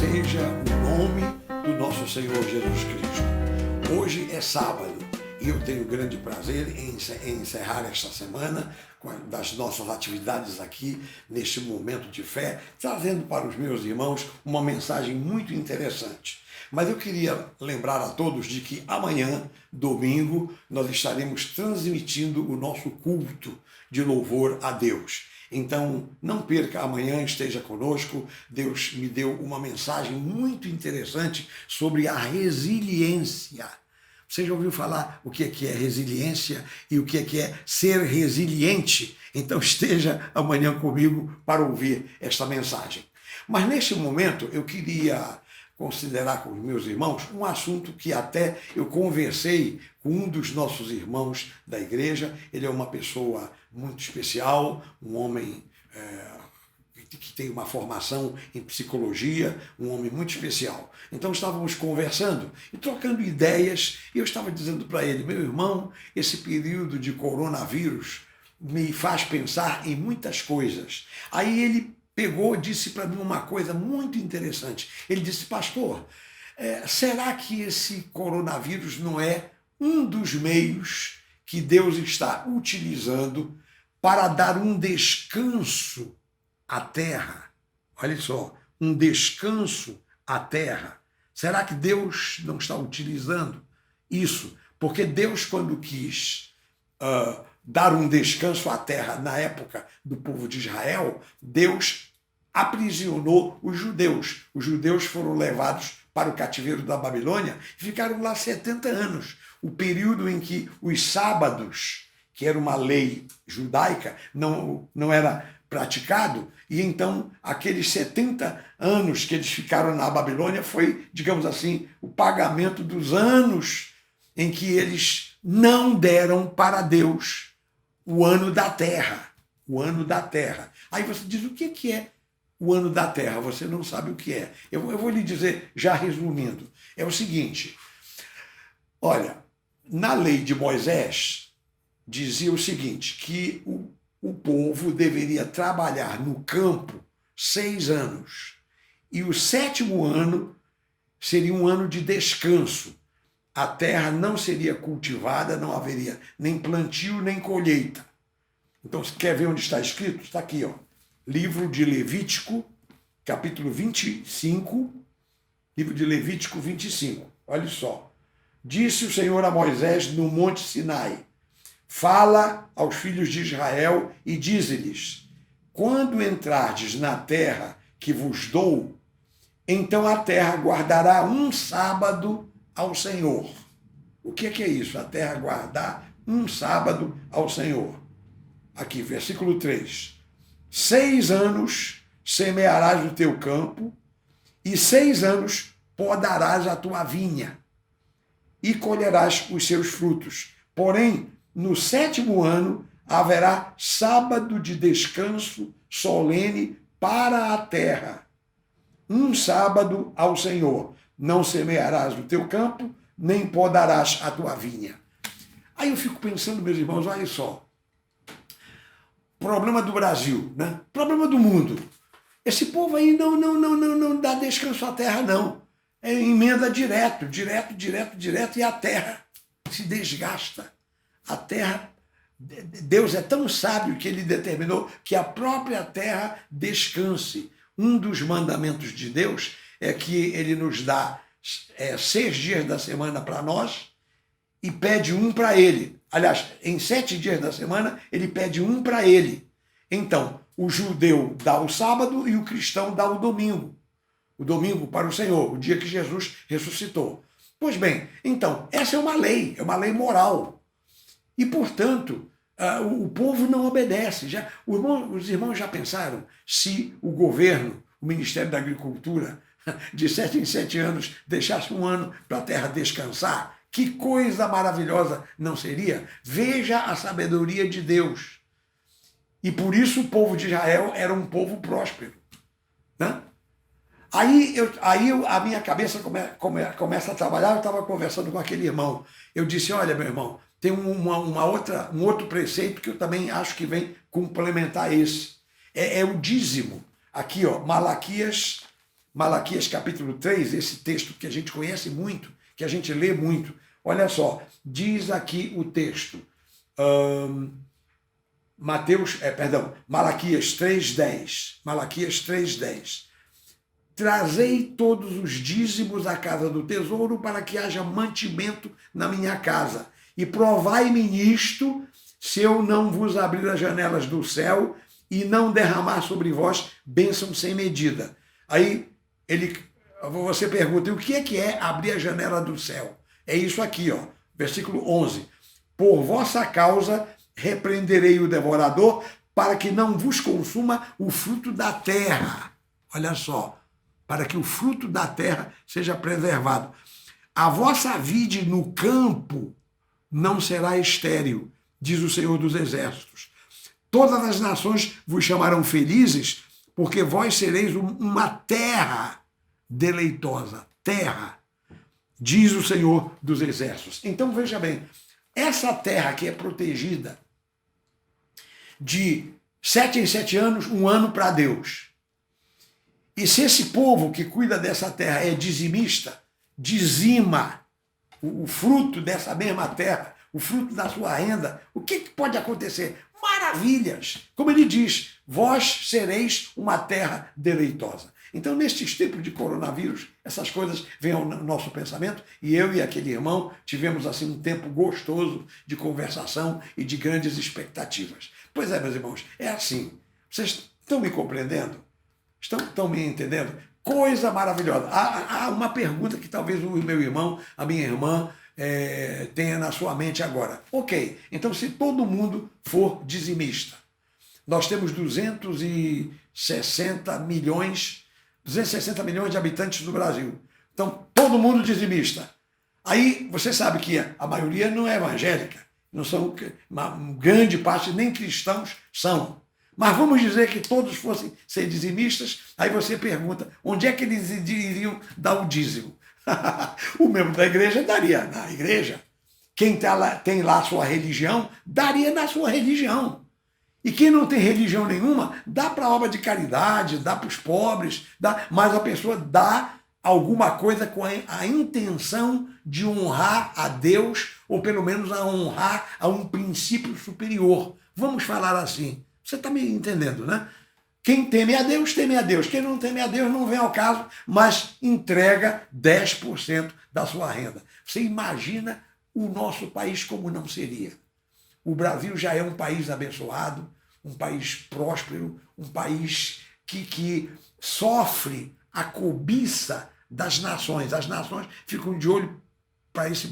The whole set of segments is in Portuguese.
seja o nome do nosso Senhor Jesus Cristo. Hoje é sábado e eu tenho grande prazer em encerrar esta semana das nossas atividades aqui, neste momento de fé, trazendo para os meus irmãos uma mensagem muito interessante. Mas eu queria lembrar a todos de que amanhã, domingo, nós estaremos transmitindo o nosso culto de louvor a Deus. Então, não perca, amanhã esteja conosco. Deus me deu uma mensagem muito interessante sobre a resiliência. Você já ouviu falar o que é resiliência e o que é ser resiliente? Então esteja amanhã comigo para ouvir esta mensagem. Mas neste momento eu queria considerar com os meus irmãos um assunto que até eu conversei com um dos nossos irmãos da igreja. Ele é uma pessoa muito especial, um homem que tem uma formação em psicologia, um homem muito especial. Então estávamos conversando e trocando ideias, e eu estava dizendo para ele: meu irmão, esse período de coronavírus me faz pensar em muitas coisas. Aí ele pegou e disse para mim uma coisa muito interessante. Ele disse: pastor, será que esse coronavírus não é um dos meios que Deus está utilizando para dar um descanso à terra? Olha só, um descanso à terra. Será que Deus não está utilizando isso? Porque Deus, quando quis dar um descanso à terra na época do povo de Israel, Deus aprisionou os judeus. Os judeus foram levados para o cativeiro da Babilônia e ficaram lá 70 anos. O período em que os sábados, que era uma lei judaica, não era praticado, e então aqueles 70 anos que eles ficaram na Babilônia foi, digamos assim, o pagamento dos anos em que eles não deram para Deus o ano da terra. O ano da terra. Aí você diz: o que é o ano da terra? Você não sabe o que é. Eu vou lhe dizer, já resumindo, é o seguinte: olha, na lei de Moisés dizia o seguinte, que o povo deveria trabalhar no campo 6 anos, e o 7º ano seria um ano de descanso. A terra não seria cultivada, não haveria nem plantio nem colheita. Então, você quer ver onde está escrito? Está aqui, ó. Livro de Levítico, capítulo 25, livro de Levítico 25. Olha só. Disse o Senhor a Moisés no monte Sinai: fala aos filhos de Israel e dize-lhes: quando entrardes na terra que vos dou, então a terra guardará um sábado ao Senhor. O que é isso? A terra guardar um sábado ao Senhor. Aqui, versículo 3. 6 anos semearás o teu campo, e 6 anos podarás a tua vinha, e colherás os seus frutos. Porém, no 7º ano haverá sábado de descanso solene para a terra. Um sábado ao Senhor. Não semearás o teu campo, nem podarás a tua vinha. Aí eu fico pensando, meus irmãos, olha só. Problema do Brasil, né? Problema do mundo. Esse povo aí não dá descanso à terra, não. É emenda direto, e a terra se desgasta. A terra, Deus é tão sábio que ele determinou que a própria terra descanse. Um dos mandamentos de Deus é que ele nos dá 6 dias da semana para nós e pede um para ele. Aliás, em 7 dias da semana, ele pede um para ele. Então, o judeu dá o sábado e o cristão dá o domingo. O domingo para o Senhor, o dia que Jesus ressuscitou. Pois bem, então, essa é uma lei moral. E, portanto, o povo não obedece. Os irmãos já pensaram se o governo, o Ministério da Agricultura, de 7 em 7 anos, deixasse um ano para a terra descansar? Que coisa maravilhosa não seria? Veja a sabedoria de Deus. E por isso o povo de Israel era um povo próspero, né? Aí a minha cabeça começa a trabalhar. Eu estava conversando com aquele irmão. Eu disse: olha, meu irmão, tem um outro preceito que eu também acho que vem complementar esse. É o dízimo. Aqui, ó, Malaquias Malaquias capítulo 3, esse texto que a gente conhece muito, que a gente lê muito. Olha só, diz aqui o texto, Malaquias 3:10. Malaquias 3:10. Trazei todos os dízimos à casa do tesouro para que haja mantimento na minha casa. E provai-me nisto, se eu não vos abrir as janelas do céu e não derramar sobre vós bênção sem medida. Aí você pergunta, o que é abrir a janela do céu? É isso aqui, ó, versículo 11. Por vossa causa repreenderei o devorador, para que não vos consuma o fruto da terra. Olha só, para que o fruto da terra seja preservado. A vossa vide no campo não será estéril, diz o Senhor dos Exércitos. Todas as nações vos chamarão felizes, porque vós sereis uma terra deleitosa. Terra, diz o Senhor dos Exércitos. Então veja bem, essa terra que é protegida de 7 em 7 anos, um ano para Deus. E se esse povo que cuida dessa terra é dizimista, dizima o fruto dessa mesma terra, o fruto da sua renda, o que pode acontecer? Maravilhas! Como ele diz, vós sereis uma terra deleitosa. Então, nestes tempos de coronavírus, essas coisas vêm ao nosso pensamento e eu e aquele irmão tivemos assim um tempo gostoso de conversação e de grandes expectativas. Pois é, meus irmãos, é assim. Vocês estão me compreendendo? Estão me entendendo? Coisa maravilhosa. Há uma pergunta que talvez o meu irmão, a minha irmã, tenha na sua mente agora. Ok, então se todo mundo for dizimista, nós temos 260 milhões de habitantes no Brasil. Então, todo mundo dizimista. Aí, você sabe que a maioria não é evangélica, não são, uma grande parte nem cristãos são. Mas vamos dizer que todos fossem ser dizimistas, aí você pergunta, onde é que eles iriam dar o dízimo? O membro da igreja daria na igreja. Quem tem lá a sua religião, daria na sua religião. E quem não tem religião nenhuma, dá para a obra de caridade, dá para os pobres, mas a pessoa dá alguma coisa com a intenção de honrar a Deus, ou pelo menos a honrar a um princípio superior. Vamos falar assim. Você está me entendendo, né? Quem teme a Deus, teme a Deus. Quem não teme a Deus não vem ao caso, mas entrega 10% da sua renda. Você imagina o nosso país como não seria? O Brasil já é um país abençoado, um país próspero, um país que sofre a cobiça das nações. As nações ficam de olho para esse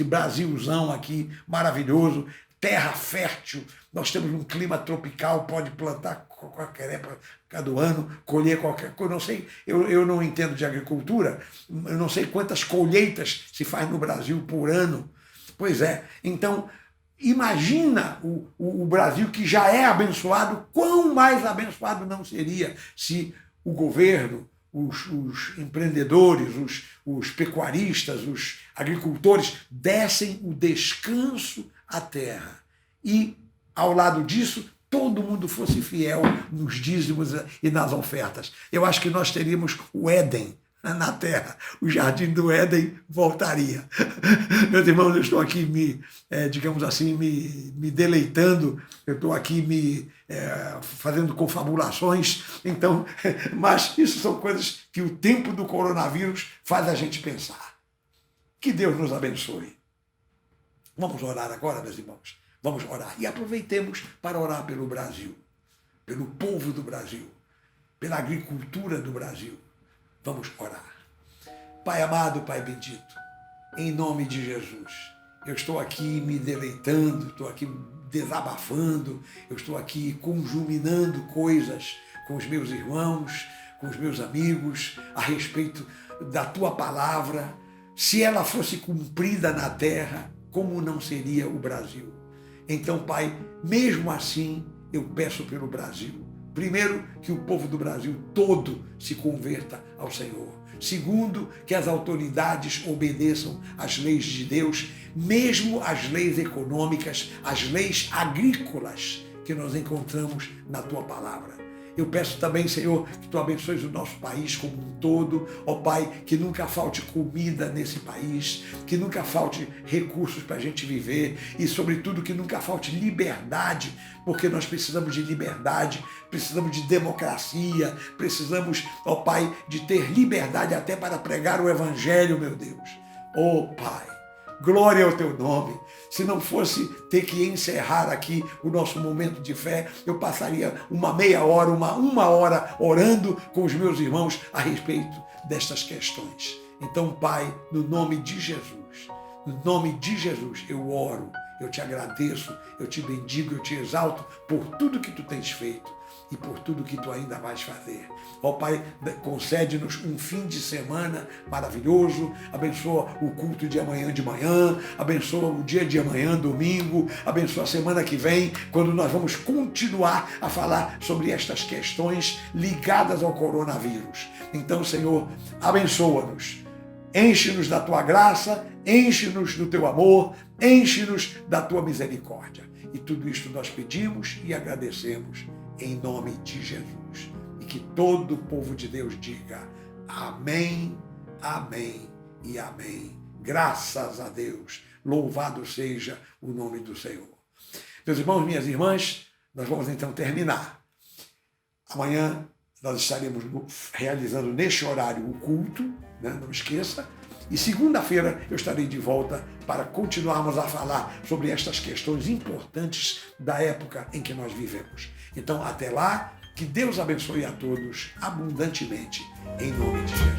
Brasilzão aqui maravilhoso, terra fértil. Nós temos um clima tropical, pode plantar qualquer época do ano, colher qualquer coisa. Não sei, eu não entendo de agricultura, eu não sei quantas colheitas se faz no Brasil por ano. Pois é, então imagina o Brasil que já é abençoado, quão mais abençoado não seria se o governo, os empreendedores, os pecuaristas, os agricultores dessem o descanso à terra. E, ao lado disso, todo mundo fosse fiel nos dízimos e nas ofertas. Eu acho que nós teríamos o Éden na terra. O jardim do Éden voltaria. Meus irmãos, eu estou aqui digamos assim, me deleitando, eu estou aqui fazendo confabulações, então, mas isso são coisas que o tempo do coronavírus faz a gente pensar. Que Deus nos abençoe. Vamos orar agora, meus irmãos. Vamos orar. E aproveitemos para orar pelo Brasil, pelo povo do Brasil, pela agricultura do Brasil. Vamos orar. Pai amado, Pai bendito, em nome de Jesus, eu estou aqui me deleitando, estou aqui desabafando, eu estou aqui conjuminando coisas com os meus irmãos, com os meus amigos, a respeito da Tua palavra. Se ela fosse cumprida na terra, como não seria o Brasil? Então, Pai, mesmo assim, eu peço pelo Brasil. Primeiro, que o povo do Brasil todo se converta ao Senhor. Segundo, que as autoridades obedeçam às leis de Deus, mesmo as leis econômicas, as leis agrícolas que nós encontramos na Tua palavra. Eu peço também, Senhor, que Tu abençoes o nosso país como um todo. Ó Pai, que nunca falte comida nesse país, que nunca falte recursos para a gente viver e, sobretudo, que nunca falte liberdade, porque nós precisamos de liberdade, precisamos de democracia, precisamos, ó Pai, de ter liberdade até para pregar o Evangelho, meu Deus. Ó Pai, glória ao Teu nome. Se não fosse ter que encerrar aqui o nosso momento de fé, eu passaria uma meia hora, uma hora orando com os meus irmãos a respeito destas questões. Então, Pai, no nome de Jesus, eu oro, eu te agradeço, eu te bendigo, eu te exalto por tudo que Tu tens feito e por tudo que Tu ainda vais fazer. Ó Pai, concede-nos um fim de semana maravilhoso, abençoa o culto de amanhã de manhã, abençoa o dia de amanhã, domingo, abençoa a semana que vem, quando nós vamos continuar a falar sobre estas questões ligadas ao coronavírus. Então, Senhor, abençoa-nos, enche-nos da Tua graça, enche-nos do Teu amor, enche-nos da Tua misericórdia. E tudo isto nós pedimos e agradecemos em nome de Jesus. E que todo o povo de Deus diga amém, amém e amém. Graças a Deus. Louvado seja o nome do Senhor. Meus irmãos, minhas irmãs, nós vamos então terminar. Amanhã nós estaremos realizando neste horário o culto, né? Não esqueça. E segunda-feira eu estarei de volta para continuarmos a falar sobre estas questões importantes da época em que nós vivemos. Então, até lá, que Deus abençoe a todos abundantemente, em nome de Jesus.